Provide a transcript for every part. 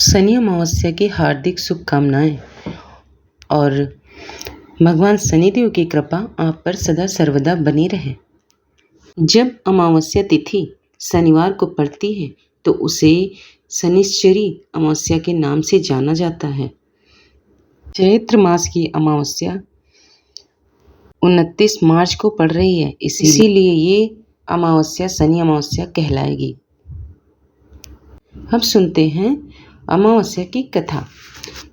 शनि अमावस्या की हार्दिक शुभकामनाएं और भगवान शनिदेव की कृपा आप पर सदा सर्वदा बनी रहे। जब अमावस्या तिथि शनिवार को पड़ती है तो उसे शनिश्चरी अमावस्या के नाम से जाना जाता है। चैत्र मास की अमावस्या 29 मार्च को पड़ रही है, इसीलिए ये अमावस्या शनि अमावस्या कहलाएगी। अब सुनते हैं अमावस्या की कथा।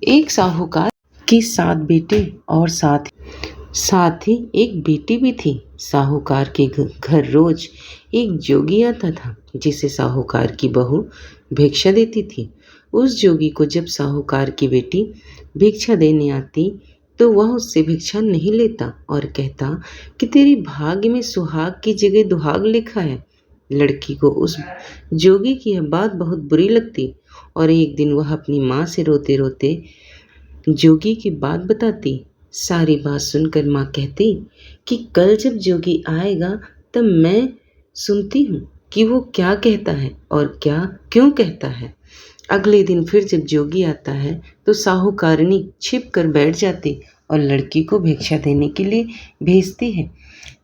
एक साहूकार की 7 बेटे और साथ ही एक बेटी भी थी। साहूकार के घर रोज एक जोगी आता था जिसे साहूकार की बहू भिक्षा देती थी। उस जोगी को जब साहूकार की बेटी भिक्षा देने आती तो वह उससे भिक्षा नहीं लेता और कहता कि तेरी भाग्य में सुहाग की जगह दुहाग लिखा है। लड़की को उस जोगी की यह बात बहुत बुरी लगती और एक दिन वह अपनी माँ से रोते रोते जोगी की बात बताती। सारी बात सुनकर माँ कहती कि कल जब जोगी आएगा तब मैं सुनती हूँ कि वो क्या कहता है और क्या क्यों कहता है। अगले दिन फिर जब जोगी आता है तो साहूकारनी छिप कर बैठ जाती और लड़की को भिक्षा देने के लिए भेजती है।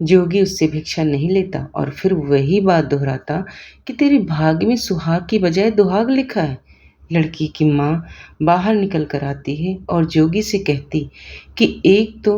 जोगी उससे भिक्षा नहीं लेता और फिर वही बात दोहराता कि तेरे भाग्य में सुहाग की बजाय दुहाग लिखा है। लड़की की माँ बाहर निकल कर आती है और जोगी से कहती कि एक तो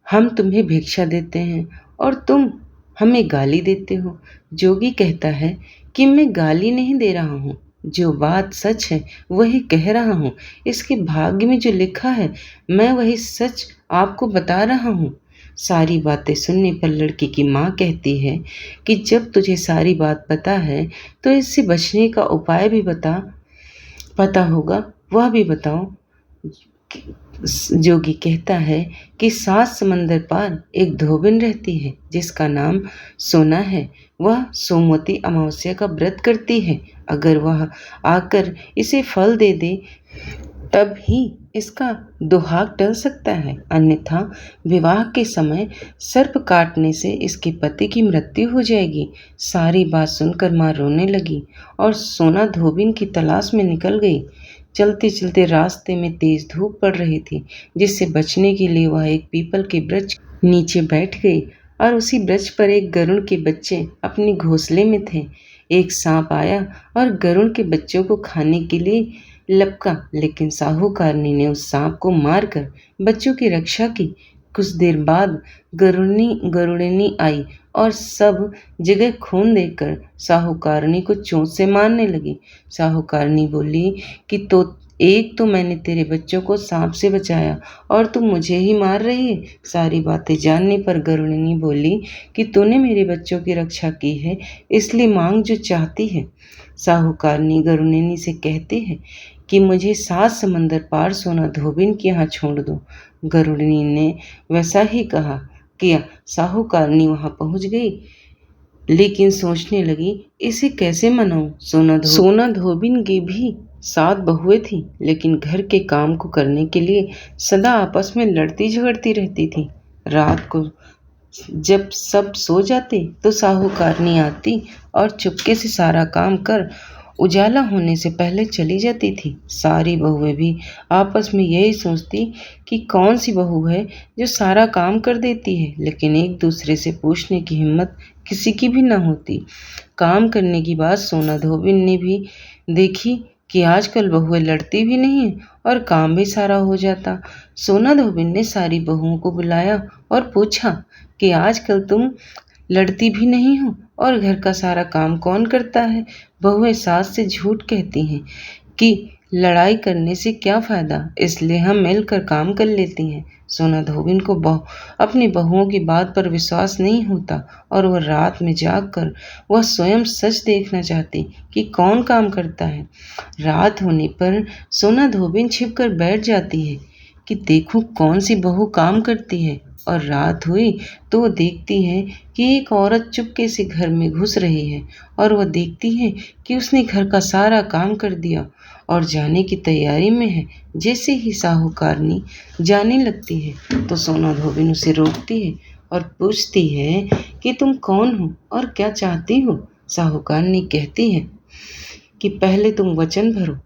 हम तुम्हें भिक्षा देते हैं और तुम हमें गाली देते हो। जोगी कहता है कि मैं गाली नहीं दे रहा हूँ, जो बात सच है वही कह रहा हूँ। इसके भाग्य में जो लिखा है मैं वही सच आपको बता रहा हूँ। सारी बातें सुनने पर लड़की की माँ कहती है कि जब तुझे सारी बात पता है तो इससे बचने का उपाय भी पता होगा, वह भी बताओ। जोगी कहता है कि 7 समंदर पार एक धोबिन रहती है जिसका नाम सोना है। वह सोमवती अमावस्या का व्रत करती है। अगर वह आकर इसे फल दे दे तब ही इसका दुहाग टल सकता है, अन्यथा विवाह के समय सर्प काटने से इसके पति की मृत्यु हो जाएगी। सारी बात सुनकर माँ रोने लगी और सोना धोबिन की तलाश में निकल गई। चलते चलते रास्ते में तेज धूप पड़ रही थी, जिससे बचने के लिए वह एक पीपल के वृक्ष नीचे बैठ गई और उसी वृक्ष पर एक गरुड़ के बच्चे अपने घोंसले में थे। एक सांप आया और गरुड़ के बच्चों को खाने के लिए लपका, लेकिन साहूकारनी ने उस सांप को मारकर बच्चों की रक्षा की। कुछ देर बाद गरुड़नी आई और सब जगह खून देखकर साहूकारनी को चोंच से मारने लगी। साहूकारनी बोली कि एक तो मैंने तेरे बच्चों को सांप से बचाया और तू मुझे ही मार रही है। सारी बातें जानने पर गरुड़नी बोली कि तूने मेरे बच्चों की रक्षा की है, इसलिए मांग जो चाहती है। साहूकारनी गरुड़नी से कहती है कि मुझे 7 समंदर पार सोना धोबिन के यहाँ छोड़ दो। गरुड़नी ने वैसा ही किया। साहूकारनी वहाँ पहुँच गई, लेकिन सोचने लगी इसे कैसे मनाऊं। सोना धोबिन की भी 7 बहुएं थी, लेकिन घर के काम को करने के लिए सदा आपस में लड़ती झगड़ती रहती थी। रात को जब सब सो जाते तो साहूकारनी आती और चुपके से सारा काम कर उजाला होने से पहले चली जाती थी। सारी बहुएं भी आपस में यही सोचती कि कौन सी बहू है जो सारा काम कर देती है, लेकिन एक दूसरे से पूछने की हिम्मत किसी की भी न होती। काम करने की बात सोना धोबिन ने भी देखी कि आजकल बहुएं लड़ती भी नहीं है और काम भी सारा हो जाता। सोना धोबिन ने सारी बहुओं को बुलाया और पूछा कि आजकल तुम लड़ती भी नहीं हो और घर का सारा काम कौन करता है। बहुएं सास से झूठ कहती हैं कि लड़ाई करने से क्या फायदा, इसलिए हम मिलकर काम कर लेती हैं। सोना धोबिन को अपनी बहुओं की बात पर विश्वास नहीं होता और वह रात में जागकर वह स्वयं सच देखना चाहती कि कौन काम करता है। रात होने पर सोना धोबिन छिपकर बैठ जाती है कि देखूं कौन सी बहू काम करती है, और रात हुई तो वो देखती है कि एक औरत चुपके से घर में घुस रही है और वह देखती है कि उसने घर का सारा काम कर दिया और जाने की तैयारी में है। जैसे ही साहूकारनी जाने लगती है तो सोना धोबिन उसे रोकती है और पूछती है कि तुम कौन हो और क्या चाहती हो। साहूकारनी कहती है कि पहले तुम वचन भरो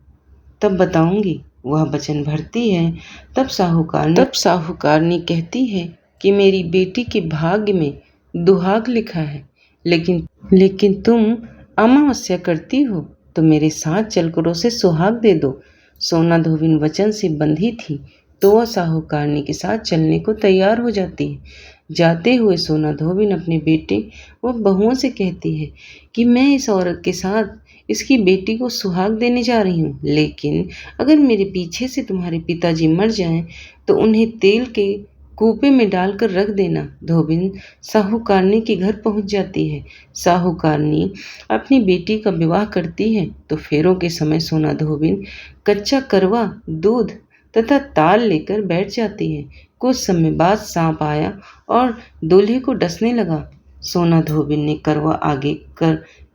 तब बताऊंगी, वह वचन भरती है। तब साहूकारनी कहती है कि मेरी बेटी के भाग्य में दुहाग लिखा है, लेकिन तुम अमावस्या करती हो तो मेरे साथ चलकर उसे सुहाग दे दो। सोना धोबिन वचन से बंधी थी तो वह साहूकारनी के साथ चलने को तैयार हो जाती है। जाते हुए सोना धोबिन अपने बेटे व बहुओं से कहती है कि मैं इस औरत के साथ इसकी बेटी को सुहाग देने जा रही हूँ, लेकिन अगर मेरे पीछे से तुम्हारे पिताजी मर जाएं तो उन्हें तेल के कूपे में डालकर रख देना। धोबिन साहूकारनी के घर पहुंच जाती है। साहूकारनी अपनी बेटी का विवाह करती है तो फेरों के समय सोना धोबिन कच्चा करवा, दूध तथा ताल लेकर बैठ जाती है। कुछ समय बाद सांप आया और दूल्हे को डसने लगा। सोना धोबिन ने करवा आगे कर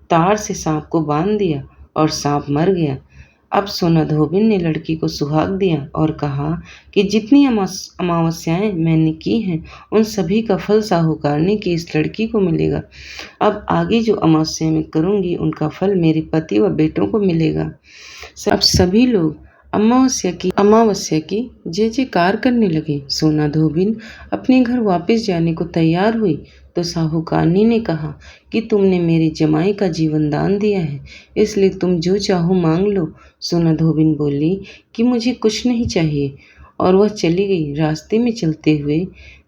तार से सांप को बांध दिया और सांप मर गया। अब सोना धोबिन ने लड़की को सुहाग दिया और कहा कि जितनी अमावस्याएं मैंने की हैं उन सभी का फल साहूकारनी की इस लड़की को मिलेगा। अब आगे जो अमावस्या में करूंगी उनका फल मेरे पति व बेटों को मिलेगा। अब सभी लोग अमावस्या की जय जयकार करने लगे। सोना धोबिन अपने घर वापस जाने को तैयार हुई तो साहूकारनी ने कहा कि तुमने मेरे जमाई का जीवन दान दिया है, इसलिए तुम जो चाहो मांग लो। सोना धोबिन बोली कि मुझे कुछ नहीं चाहिए और वह चली गई। रास्ते में चलते हुए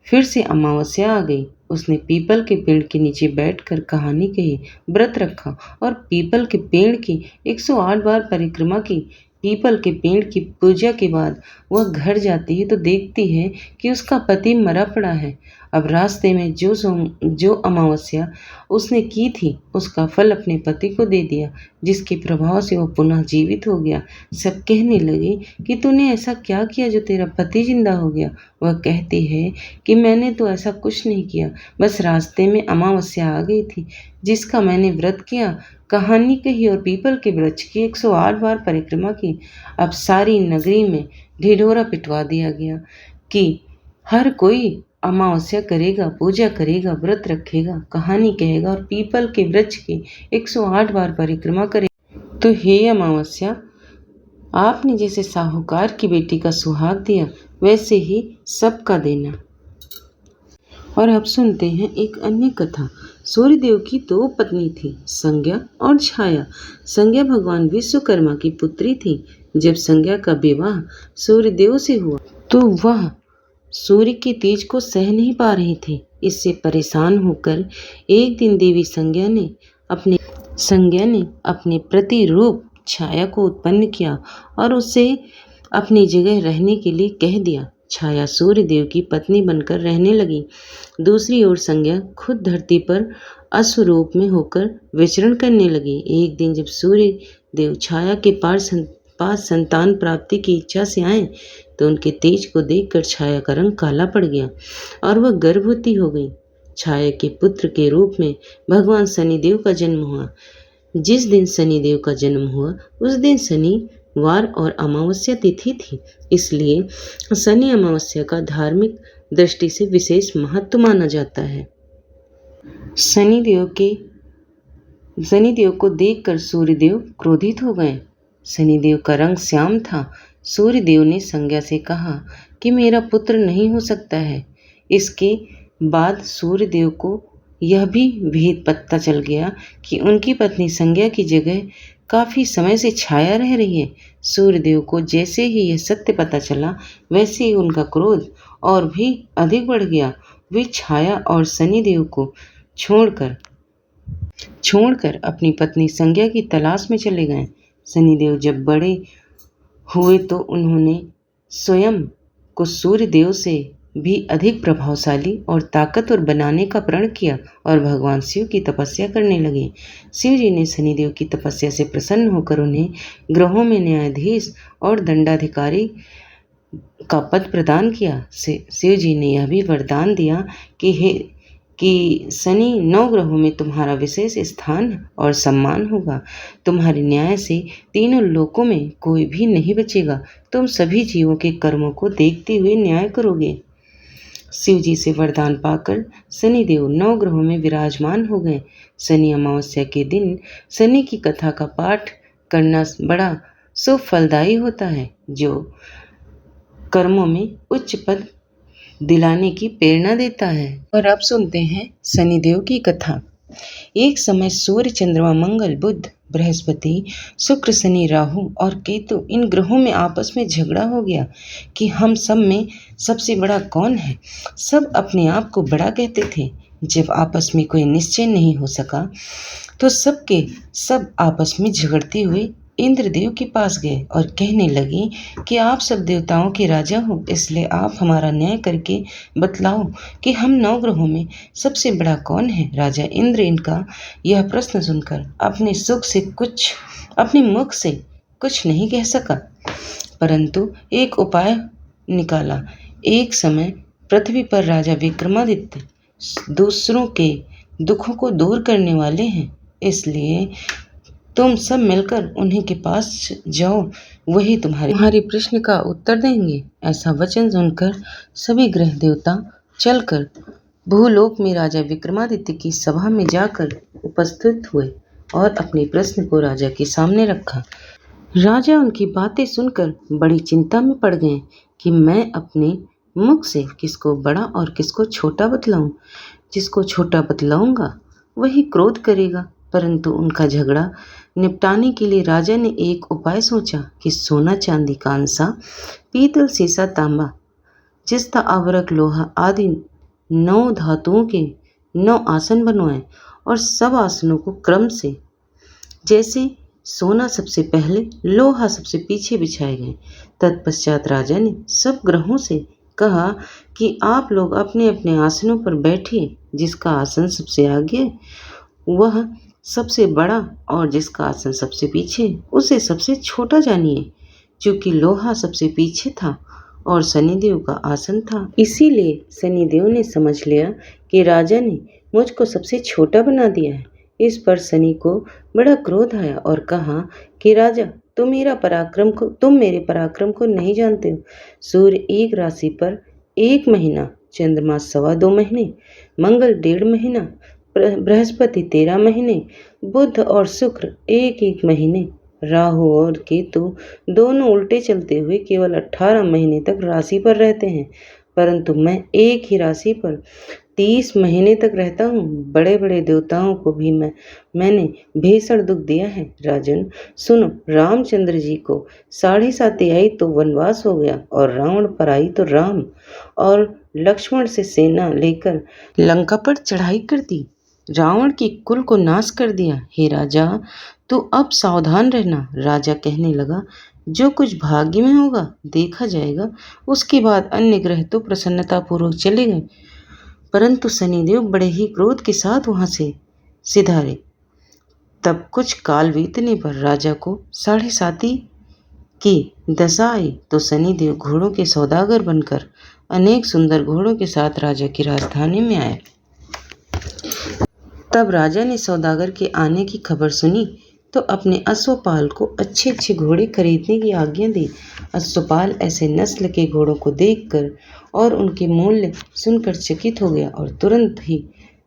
फिर से अमावस्या आ गई। उसने पीपल के पेड़ के नीचे बैठकर कहानी कही, व्रत रखा और पीपल के पेड़ की 108 बार परिक्रमा की। पीपल के पेड़ की पूजा के बाद वह घर जाती है तो देखती है कि उसका पति मरा पड़ा है। अब रास्ते में जो अमावस्या उसने की थी उसका फल अपने पति को दे दिया, जिसके प्रभाव से वह पुनः जीवित हो गया। सब कहने लगे कि तूने ऐसा क्या किया जो तेरा पति जिंदा हो गया। वह कहती है कि मैंने तो ऐसा कुछ नहीं किया, बस रास्ते में अमावस्या आ गई थी जिसका मैंने व्रत किया, कहानी कही और पीपल के वृक्ष की 108 बार परिक्रमा की। अब सारी नगरी में ढिढोरा पिटवा दिया गया कि हर कोई अमावस्या करेगा, पूजा करेगा, व्रत रखेगा, कहानी कहेगा और पीपल के वृक्ष की 108 बार परिक्रमा करेगा। तो हे अमावस्या, आपने जैसे साहूकार की बेटी का सुहाग दिया वैसे ही सबका देना। और अब सुनते हैं एक अन्य कथा। सूर्यदेव की 2 पत्नी थी, संज्ञा और छाया। संज्ञा भगवान विश्वकर्मा की पुत्री थी। जब संज्ञा का विवाह सूर्यदेव से हुआ तो वह सूर्य के तेज को सह नहीं पा रही थी। इससे परेशान होकर एक दिन देवी संज्ञा ने अपने प्रतिरूप छाया को उत्पन्न किया और उसे अपनी जगह रहने के लिए कह दिया। छाया सूर्यदेव की पत्नी बनकर रहने लगी। दूसरी ओर संज्ञा खुद धरती पर अश्वरूप में होकर विचरण करने लगी। एक दिन जब सूर्य देव छाया के पास संतान प्राप्ति की इच्छा से आए तो उनके तेज को देखकर छाया का रंग काला पड़ गया और वह गर्भवती हो गई। छाया के पुत्र के रूप में भगवान शनिदेव का जन्म हुआ। जिस दिन शनिदेव का जन्म हुआ उस दिन शनिवार और अमावस्या तिथि थी, इसलिए शनि अमावस्या का धार्मिक दृष्टि से विशेष महत्व माना जाता है। शनिदेव को देखकर सूर्यदेव क्रोधित हो गए। शनिदेव का रंग श्याम था। सूर्यदेव ने संज्ञा से कहा कि मेरा पुत्र नहीं हो सकता है। इसके बाद सूर्यदेव को यह भी भेद पता चल गया कि उनकी पत्नी संज्ञा की जगह काफी समय से छाया रह रही है। सूर्यदेव को जैसे ही यह सत्य पता चला वैसे ही उनका क्रोध और भी अधिक बढ़ गया। वे छाया और शनिदेव को छोड़कर अपनी पत्नी संज्ञा की तलाश में चले गए। शनिदेव जब बड़े हुए तो उन्होंने स्वयं को सूर्यदेव से भी अधिक प्रभावशाली और ताकतवर बनाने का प्रण किया और भगवान शिव की तपस्या करने लगे। शिव जी ने शनिदेव की तपस्या से प्रसन्न होकर उन्हें ग्रहों में न्यायाधीश और दंडाधिकारी का पद प्रदान किया। शिव जी ने यह भी वरदान दिया कि शनि 9 ग्रहों में तुम्हारा विशेष स्थान और सम्मान होगा। तुम्हारे न्याय से तीनों लोकों में कोई भी नहीं बचेगा। तुम सभी जीवों के कर्मों को देखते हुए न्याय करोगे। शिव जी से वरदान पाकर शनिदेव 9 ग्रहों में विराजमान हो गए। शनि अमावस्या के दिन शनि की कथा का पाठ करना बड़ा सो फलदायी होता है, जो कर्मों में उच्च पद दिलाने की प्रेरणा देता है। और अब सुनते हैं शनिदेव की कथा। एक समय सूर्य, चंद्रमा, मंगल, बुध, बृहस्पति, शुक्र, शनि, राहु और केतु इन ग्रहों में आपस में झगड़ा हो गया कि हम सब में सबसे बड़ा कौन है। सब अपने आप को बड़ा कहते थे। जब आपस में कोई निश्चय नहीं हो सका तो सबके सब आपस में झगड़ते हुए इंद्रदेव के पास गए और कहने लगे कि आप सब देवताओं के राजा हो, इसलिए आप हमारा न्याय करके बतलाओ कि हम 9 ग्रहों में सबसे बड़ा कौन है। राजा इंद्र इनका यह प्रश्न सुनकर अपने मुख से कुछ नहीं कह सका, परंतु एक उपाय निकाला। एक समय पृथ्वी पर राजा विक्रमादित्य दूसरों के दुखों को दूर करने वाले हैं, इसलिए तुम सब मिलकर उन्हीं के पास जाओ, वही तुम्हारे प्रश्न का उत्तर देंगे। ऐसा वचन सुनकर सभी ग्रह देवता चलकर भूलोक में राजा विक्रमादित्य की सभा में जाकर उपस्थित हुए और अपने प्रश्न को राजा के सामने रखा। राजा उनकी बातें सुनकर बड़ी चिंता में पड़ गए कि मैं अपने मुख से किसको बड़ा और किसको छोटा बतलाऊं। जिसको छोटा बतलाऊंगा वही क्रोध करेगा, परंतु उनका झगड़ा निपटाने के लिए राजा ने एक उपाय सोचा कि सोना, चांदी, कांसा, पीतल, सीसा, तांबा, जिस्ता, आवरक, लोहा आदि 9 धातुओं के 9 आसन बनवाए और सब आसनों को क्रम से, जैसे सोना सबसे पहले, लोहा सबसे पीछे बिछाए गए। तत्पश्चात राजा ने सब ग्रहों से कहा कि आप लोग अपने अपने आसनों पर बैठिए। जिसका आसन सबसे आगे वह सबसे बड़ा और जिसका आसन सबसे पीछे उसे सबसे छोटा जानिए। चूंकि लोहा सबसे पीछे था और शनिदेव का आसन था, इसीलिए शनिदेव ने समझ लिया कि राजा ने मुझको सबसे छोटा बना दिया है। इस पर शनि को बड़ा क्रोध आया और कहा कि राजा, तुम मेरे पराक्रम को नहीं जानते हो। सूर्य एक राशि पर 1 महीना, चंद्रमा 2.25 महीने, मंगल 1.5 महीना, बृहस्पति 13 महीने, बुध और शुक्र 1-1 महीने, राहु और केतु दोनों उल्टे चलते हुए केवल 18 महीने तक राशि पर रहते हैं, परंतु मैं एक ही राशि पर 30 महीने तक रहता हूँ। बड़े बड़े देवताओं को भी मैंने भीषण दुख दिया है। राजन सुनो, रामचंद्र जी को 7.5 आई तो वनवास हो गया और रावण पर आई तो राम और लक्ष्मण से सेना लेकर लंका पर चढ़ाई कर दी, रावण की कुल को नाश कर दिया। हे राजा, तू अब सावधान रहना। राजा कहने लगा, जो कुछ भाग्य में होगा देखा जाएगा। उसके बाद अन्य ग्रह तो प्रसन्नता पूर्वक चले गए, परंतु शनिदेव बड़े ही क्रोध के साथ वहां से सिधारे। तब कुछ काल बीतने पर राजा को 7.5 की दशा आई तो शनिदेव घोड़ों के सौदागर बनकर अनेक सुंदर घोड़ों के साथ राजा की राजधानी में आए। तब राजा ने सौदागर के आने की खबर सुनी तो अपने अश्वपाल को अच्छे अच्छे घोड़े खरीदने की आज्ञा दी। अश्वपाल ऐसे नस्ल के घोड़ों को देखकर और उनके मूल्य सुनकर चकित हो गया और तुरंत ही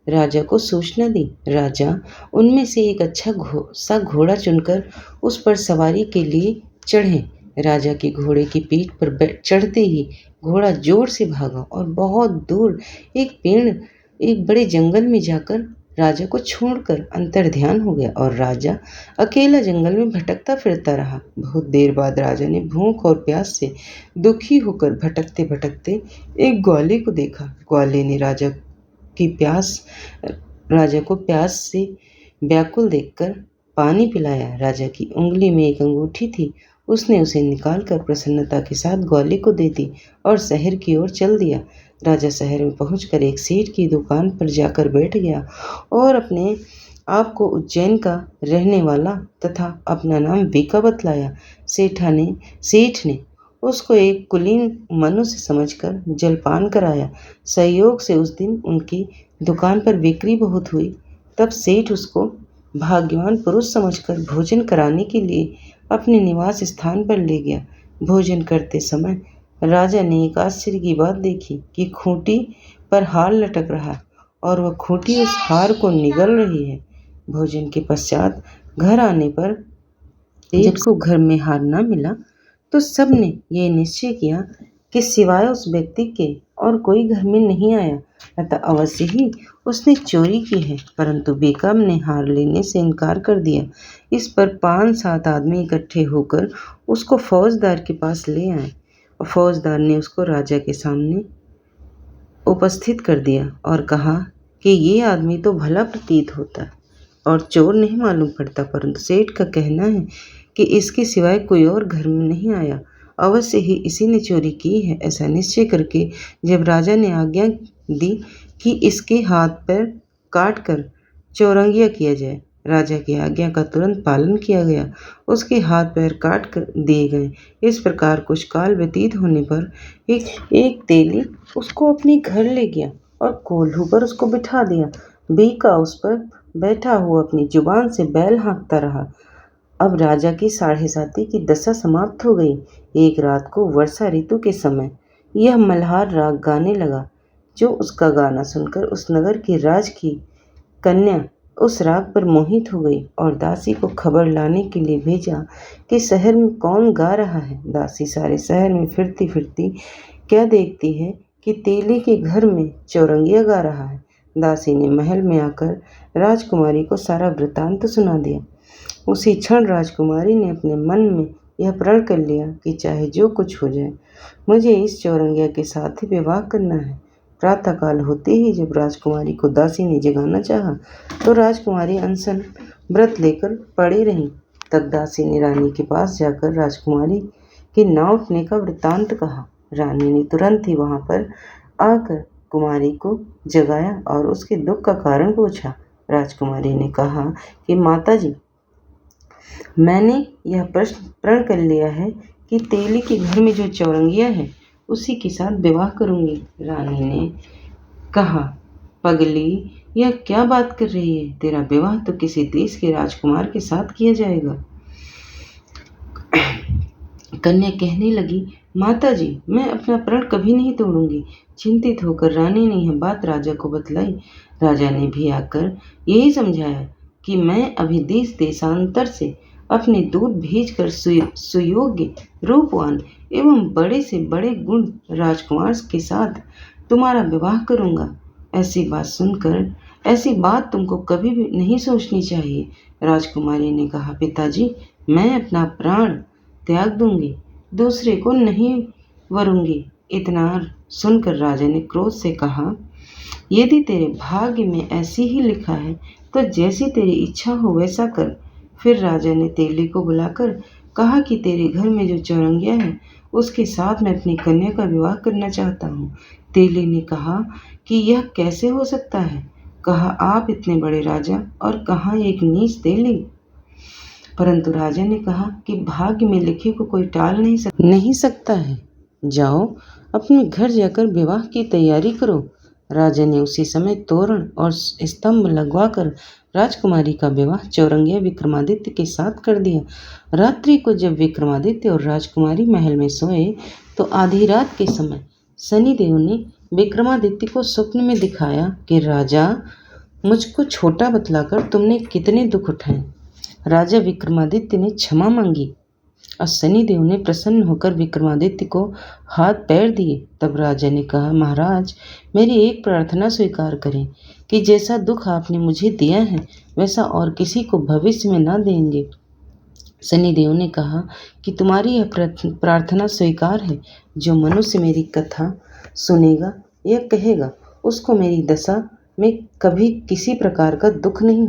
राजा को सूचना दी। राजा उनमें से एक अच्छा सा घोड़ा चुनकर उस पर सवारी के लिए चढ़े। राजा के घोड़े की पीठ पर चढ़ते ही घोड़ा जोर से भागा और बहुत दूर एक बड़े जंगल में जाकर राजा को छोड़कर अंतर्ध्यान हो गया और राजा अकेला जंगल में भटकता फिरता रहा। बहुत देर बाद राजा ने भूख और प्यास से दुखी होकर भटकते भटकते एक ग्वाले को देखा। ग्वाले ने राजा को प्यास से व्याकुल देखकर पानी पिलाया। राजा की उंगली में एक अंगूठी थी, उसने उसे निकालकर प्रसन्नता के साथ ग्वाले को दे दी और शहर की ओर चल दिया। राजा शहर में पहुंचकर एक सेठ की दुकान पर जाकर बैठ गया और अपने आप को उज्जैन का रहने वाला तथा अपना नाम बीका बतलाया। सेठ ने उसको एक कुलीन मनुष्य समझकर जलपान कराया। संयोग से उस दिन उनकी दुकान पर बिक्री बहुत हुई। तब सेठ उसको भाग्यवान पुरुष समझकर भोजन कराने के लिए अपने निवास स्थान पर ले गया। भोजन करते समय राजा ने एक आश्चर्य की बात देखी कि खूंटी पर हार लटक रहा और वह खूंटी उस हार को निगल रही है। भोजन के पश्चात घर आने पर जब को घर में हार न मिला तो सबने ये निश्चय किया कि सिवाय उस व्यक्ति के और कोई घर में नहीं आया, अतः अवश्य ही उसने चोरी की है। परंतु बेकम ने हार लेने से इनकार कर दिया। इस पर 5-7 आदमी इकट्ठे होकर उसको फौजदार के पास ले आए और फौजदार ने उसको राजा के सामने उपस्थित कर दिया और कहा कि ये आदमी तो भला प्रतीत होता है और चोर नहीं मालूम पड़ता, परंतु सेठ का कहना है कि इसके सिवाय कोई और घर में नहीं आया, अवश्य ही इसी ने चोरी की है। ऐसा निश्चय करके जब राजा ने आज्ञा दी कि इसके हाथ पैर काट कर चौरंगिया किया जाए, राजा की आज्ञा का तुरंत पालन किया गया। उसके हाथ पैर काट कर दिए गए। इस प्रकार कुछ काल व्यतीत होने पर एक तेली उसको अपने घर ले गया और कोल्हू पर उसको बिठा दिया। बीका उस पर बैठा हुआ अपनी जुबान से बैल हाँकता रहा। अब राजा की 7:30 की दशा समाप्त हो गई। एक रात को वर्षा ऋतु के समय यह मल्हार राग गाने लगा। जो उसका गाना सुनकर उस नगर की राज की कन्या उस राग पर मोहित हो गई और दासी को खबर लाने के लिए भेजा कि शहर में कौन गा रहा है। दासी सारे शहर में फिरती फिरती क्या देखती है कि तेली के घर में चौरंगिया गा रहा है। दासी ने महल में आकर राजकुमारी को सारा वृतांत सुना दिया। उसी क्षण राजकुमारी ने अपने मन में यह प्रण कर लिया कि चाहे जो कुछ हो जाए, मुझे इस चौरंगिया के साथ ही विवाह करना है। प्रातःकाल होते ही जब राजकुमारी को दासी ने जगाना चाहा तो राजकुमारी अनशन व्रत लेकर पड़ी रही। तब दासी ने रानी के पास जाकर राजकुमारी के ना उठने का वृत्तांत कहा। रानी ने तुरंत ही वहां पर आकर कुमारी को जगाया और उसके दुख का कारण पूछा। राजकुमारी ने कहा कि माताजी, मैंने यह प्रण कर लिया है कि तेली के घर में जो चौरंगिया है उसी के साथ विवाह करूंगी। रानी ने कहा, पगली, यह क्या बात कर रही है? तेरा विवाह तो किसी देश के राजकुमार के साथ किया जाएगा। कन्या कहने लगी, माताजी, मैं अपना प्रण कभी नहीं तोड़ूंगी। चिंतित होकर रानी ने यह बात राजा को बतलाई। राजा ने भी आकर यही समझाया कि मैं अभी देश देशांतर से अपने दूत भेजकर सुयोग्य, रूपवान एवं बड़े से बड़े गुण राजकुमार के साथ तुम्हारा विवाह करूंगा। ऐसी बात तुमको कभी भी नहीं सोचनी चाहिए। राजकुमारी ने कहा, पिताजी, मैं अपना प्राण त्याग दूंगी, दूसरे को नहीं वरूंगी। इतना सुनकर राजा ने क्रोध से कहा, यदि तेरे भाग्य में ऐसी ही लिखा है तो जैसी तेरी इच्छा हो वैसा कर। फिर राजा ने तेली को बुलाकर कहा कि तेरे घर में जो चौरंगिया है उसके साथ मैं अपनी कन्या का विवाह करना चाहता हूँ। तेली ने कहा कि यह कैसे हो सकता है? कहा, आप इतने बड़े राजा और कहाँ एक नीच तेली। परंतु राजा ने कहा कि भाग्य में लिखे को कोई टाल नहीं सकता है। जाओ, अपने घर जाकर विवाह की तैयारी करो। राजा ने उसी समय तोरण और स्तंभ लगवाकर राजकुमारी का विवाह चौरंगिया विक्रमादित्य के साथ कर दिया। रात्रि को जब विक्रमादित्य और राजकुमारी महल में सोए तो आधी रात के समय शनिदेव ने विक्रमादित्य को स्वप्न में दिखाया कि राजा, मुझको छोटा बतलाकर तुमने कितने दुख उठाए। राजा विक्रमादित्य ने क्षमा मांगी और शनिदेव ने प्रसन्न होकर विक्रमादित्य को हाथ पैर दिए। तब राजा ने कहा, महाराज, मेरी एक प्रार्थना स्वीकार करें कि जैसा दुख आपने मुझे दिया है वैसा और किसी को भविष्य में ना देंगे। शनिदेव ने कहा कि तुम्हारी यह प्रार्थना स्वीकार है। जो मनुष्य मेरी कथा सुनेगा या कहेगा उसको मेरी दशा में कभी किसी प्रकार का दुख नहीं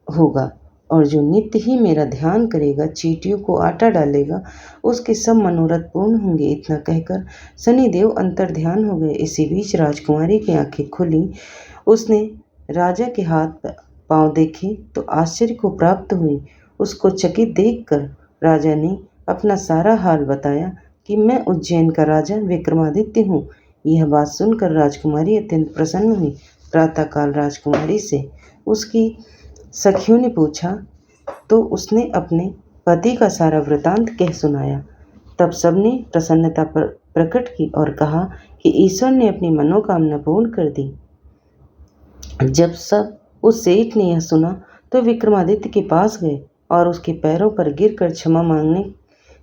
होगा और जो नित्य ही मेरा ध्यान करेगा, चींटियों को आटा डालेगा, उसके सब मनोरथ पूर्ण होंगे। इतना कहकर शनिदेव अंतर ध्यान हो गए। इसी बीच राजकुमारी की आंखें खुली। उसने राजा के हाथ पांव देखे तो आश्चर्य को प्राप्त हुई। उसको चकित देखकर राजा ने अपना सारा हाल बताया कि मैं उज्जैन का राजा विक्रमादित्य हूँ। यह बात सुनकर राजकुमारी अत्यंत प्रसन्न हुई। प्रातःकाल राजकुमारी से उसकी सखियों ने पूछा तो उसने अपने पति का सारा वृतांत कह सुनाया। तब सबने प्रसन्नता प्रकट की और कहा कि ईश्वर ने अपनी मनोकामना पूर्ण कर दी। जब सब उस सेठ ने यह सुना तो विक्रमादित्य के पास गए और उसके पैरों पर गिरकर क्षमा मांगने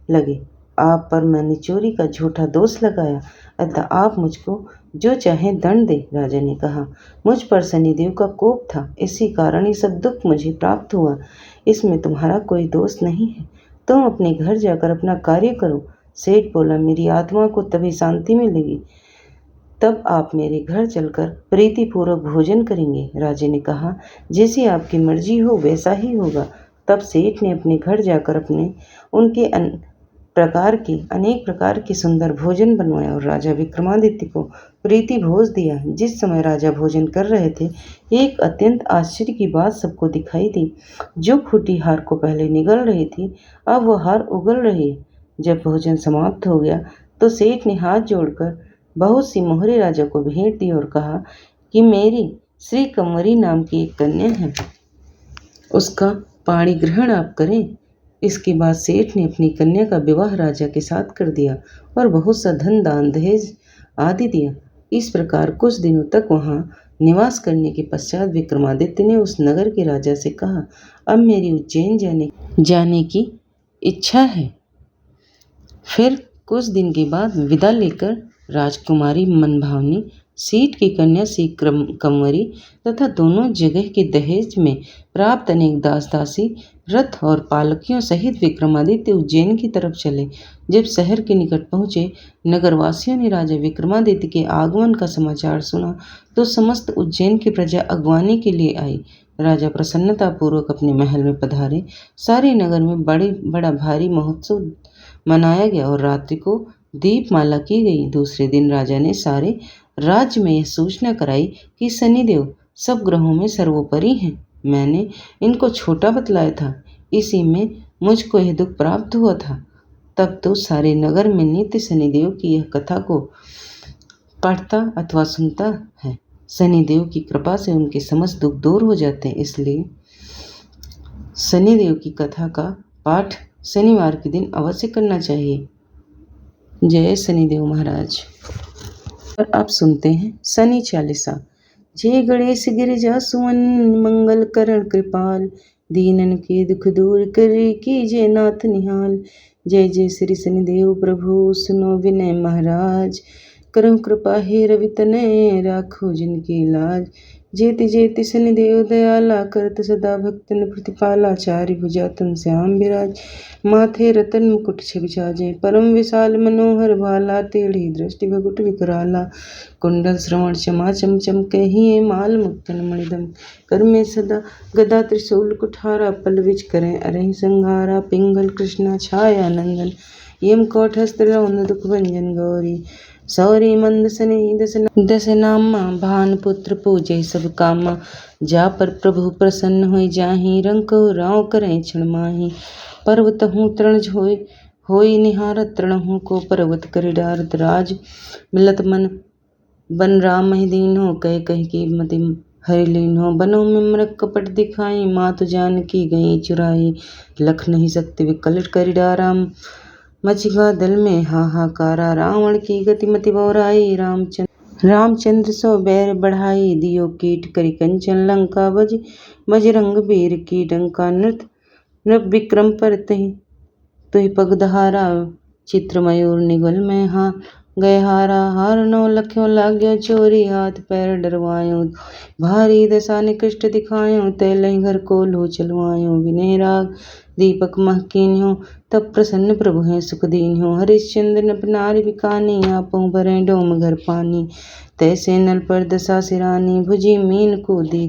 लगे। आप पर मैंने चोरी का झूठा दोष लगाया, अतः आप मुझको जो चाहे दंड दे। राजा ने कहा, मुझ पर शनिदेव का कोप था, इसी कारण ये सब दुख मुझे प्राप्त हुआ। इसमें तुम्हारा कोई दोष नहीं है। तुम अपने घर जाकर अपना कार्य करो। सेठ बोला, मेरी आत्मा को तभी शांति मिलेगी तब आप मेरे घर चलकर प्रीतिपूर्वक भोजन करेंगे। राजा ने कहा, जैसी आपकी मर्जी हो वैसा ही होगा। तब सेठ ने अपने घर जाकर उनके अनेक प्रकार के सुंदर भोजन बनवाया और राजा विक्रमादित्य को प्रीति भोज दिया। जिस समय राजा भोजन कर रहे थे, एक अत्यंत आश्चर्य की बात सबको दिखाई दी। जो फूटी हार को पहले निगल रही थी, अब वह हार उगल रही है। जब भोजन समाप्त हो गया तो सेठ ने हाथ जोड़कर बहुत सी मोहरे राजा को भेंट दी और कहा कि मेरी श्री कंवरी नाम की एक कन्या है, उसका पाणी ग्रहण आप करें। इसके बाद सेठ ने अपनी कन्या का विवाह राजा के साथ कर दिया और बहुत सा धन दान दहेज आदि दिया। इस प्रकार कुछ दिनों तक वहाँ निवास करने के पश्चात विक्रमादित्य ने उस नगर के राजा से कहा, अब मेरी उज्जैन जाने की इच्छा है। फिर कुछ दिन के बाद विदा लेकर राजकुमारी मनभावनी, सेठ की कन्या श्री कंवरी तथा दोनों जगह के दहेज में प्राप्त अनेक दास दासी, रथ और पालकियों सहित विक्रमादित्य उज्जैन की तरफ चले। जब शहर के निकट पहुँचे, नगरवासियों ने राजा विक्रमादित्य के आगमन का समाचार सुना तो समस्त उज्जैन की प्रजा अगवानी के लिए आई। राजा प्रसन्नतापूर्वक अपने महल में पधारे। सारे नगर में बड़ा भारी महोत्सव मनाया गया और रात्रि को दीपमाला की गई। दूसरे दिन राजा ने सारे राज्य में यह सूचना कराई कि शनिदेव सब ग्रहों में सर्वोपरि हैं। मैंने इनको छोटा बतलाया था, इसी में मुझको यह दुख प्राप्त हुआ था। तब तो सारे नगर में नित्य शनिदेव की यह कथा को पढ़ता अथवा सुनता है। शनिदेव की कृपा से उनके समस्त दुख दूर हो जाते हैं, इसलिए शनिदेव की कथा का पाठ शनिवार के दिन अवश्य करना चाहिए। जय शनिदेव महाराज। और आप सुनते हैं शनि चालीसा। जय गणेश गिरिजा सुमन, मंगल करण कृपाल, दीनन के दुख दूर करे, कीजय नाथ निहाल। जय जय श्री शनिदेव प्रभु, सुनो विनय महाराज, करो कृपा हे रवि तनय, राखो जिनकी लाज। जेति जेति शनिदेव दयाला, करत सदा भक्तन प्रतिपाला। चारि भुजा तन श्याम विराज, माथे रतन मुकुट छवि साजे। परम विशाल मनोहर भाला, टेढ़ी दृष्टि भकुट विकराला। कुंडल श्रवण क्षमा चम चम, कहिए माल मुक्तन मणिदम। कर में सदा गदा त्रिशूल कुठारा, पलविज करें अरहि संहारा। पिंगल कृष्णा छाया नंदन, यम कोटहस्त रौन दुख भंजन गौरी। सौरी मंद सनी दस नामा, भानुपुत्र पूजय सब कामा। जा पर प्रभु प्रसन्न होय, जाहि रंग राव करें क्षण माहि। पर्वत हूँ तृण होय निहारत, तृणहु को पर्वत करि डारत। राज मिलत मन बन राम महि दीन हो, कह कह की मति हरि लीन हो। बनों में मृग कपट दिखाई, मातु जानकी गई चुराई। लख नहीं सकते विकलट करि डारा, मचिगा दल में हाहाकारा। रावण की गति मति बौराई, रामचंद्र सो बैर बढ़ाई। दियो कीट करि कंचन लंका, बजरंग वीर की डंका। नृप विक्रम पर तुहि पगदहारा, चित्र मयूर निगल में गए हारा। हार नौ लख्यों लाग्यो चोरी, हाथ पैर डरवायो। भारी दशा निकृष्ट दिखायो, तै लहि घर को लो चलवायो। विनय राग दीपक महकीन्यो, तब प्रसन्न प्रभु हैं सुख दीन्यो। हरिश्चंद्र नप नारि बिकानी, आपहुँ भरें डोम घर पानी। तैसे नल पर दशा सिरानी, भुजी मीन कूदी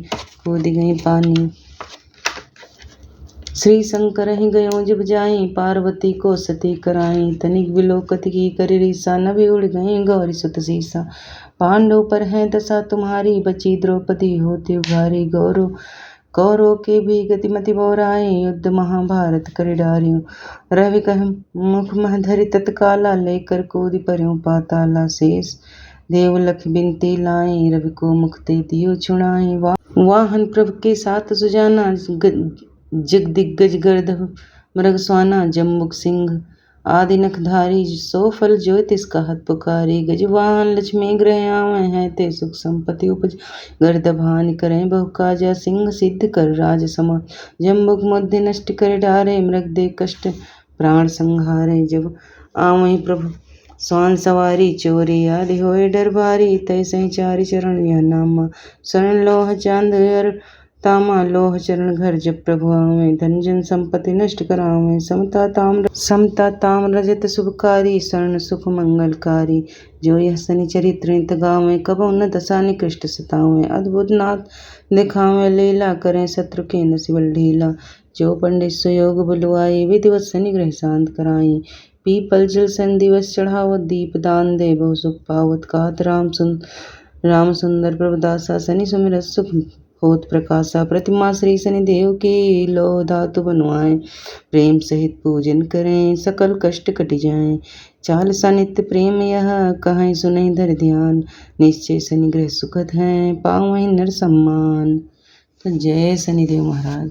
गई पानी। श्री शंकर ही गयो जब जाई, पार्वती को सती कराई। तनिक विलोकत की करि रीसा, नभि उड़ गई गौरी सुत सीसा। पांडव पर है दशा तुम्हारी, बची द्रौपदी होती उघारी। कौरव के भी गति मति बौराई, युद्ध महाभारत करि डारियो। रवि कह मुख मह धरि तत्काला, लेकर कूदि पर्यों पाताला। शेष देव लख बिनती लाई, रवि को मुख ते दियो छुड़ाई। वाहन प्रभ के साथ सुजाना, जग दिग्गज गर्दभ मृग स्वाना। जम्बुक सिंह आदि नखधारी सो फल ज्योतिष कहत पुकारी। गजवाहन लक्ष्मी ग्रह आवे हैं ते सुख संपत्ति उपज। गर्दभान करें बहु काजा सिंह सिद्ध कर राज समा। जम्बुक मुद्दे नष्ट कर डारे मृग दे कष्ट प्राण संहारे। जब आवे प्रभु स्वान सवारी चोरी आदि होए डर भारी। तय सही चारि चरण यह नामा शरण लोह चांद अर तामा। लोह चरण घर जब प्रभु आवे धन जन संपत्ति नष्ट करावे। समता ताम रजत शुभकारी शरण सुख मंगलकारी। जो यह शनि चरित्र नित गावे कबहु न दशा निकृष्ट सतावे। अद्भुत नाथ दिखावे लीला करें शत्रु के नसिबल ढीला। जो पंडित सुयोग बुलवाई विधिवत शनि ग्रह शांत कराई। पीपल जल सन दिवस चढ़ावत दीप दान दे बहु सुख पावत। कहत राम सुंदर प्रभुदासा शनि सुमिरत सुख होत प्रकाशा। प्रतिमा श्री शनि देव की लोह धातु बनवाएं। प्रेम सहित पूजन करें सकल कष्ट कट जाएं। चालीसा नित्य प्रेम यह कहीं सुनहि धर ध्यान। निश्चय शनि ग्रह सुखद हैं पावहीं नर सम्मान। तो जय शनिदेव महाराज।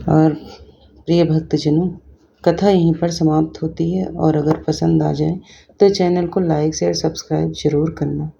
और प्रिय भक्तजनों, कथा यहीं पर समाप्त होती है और अगर पसंद आ जाए तो चैनल को लाइक शेयर सब्सक्राइब जरूर करना।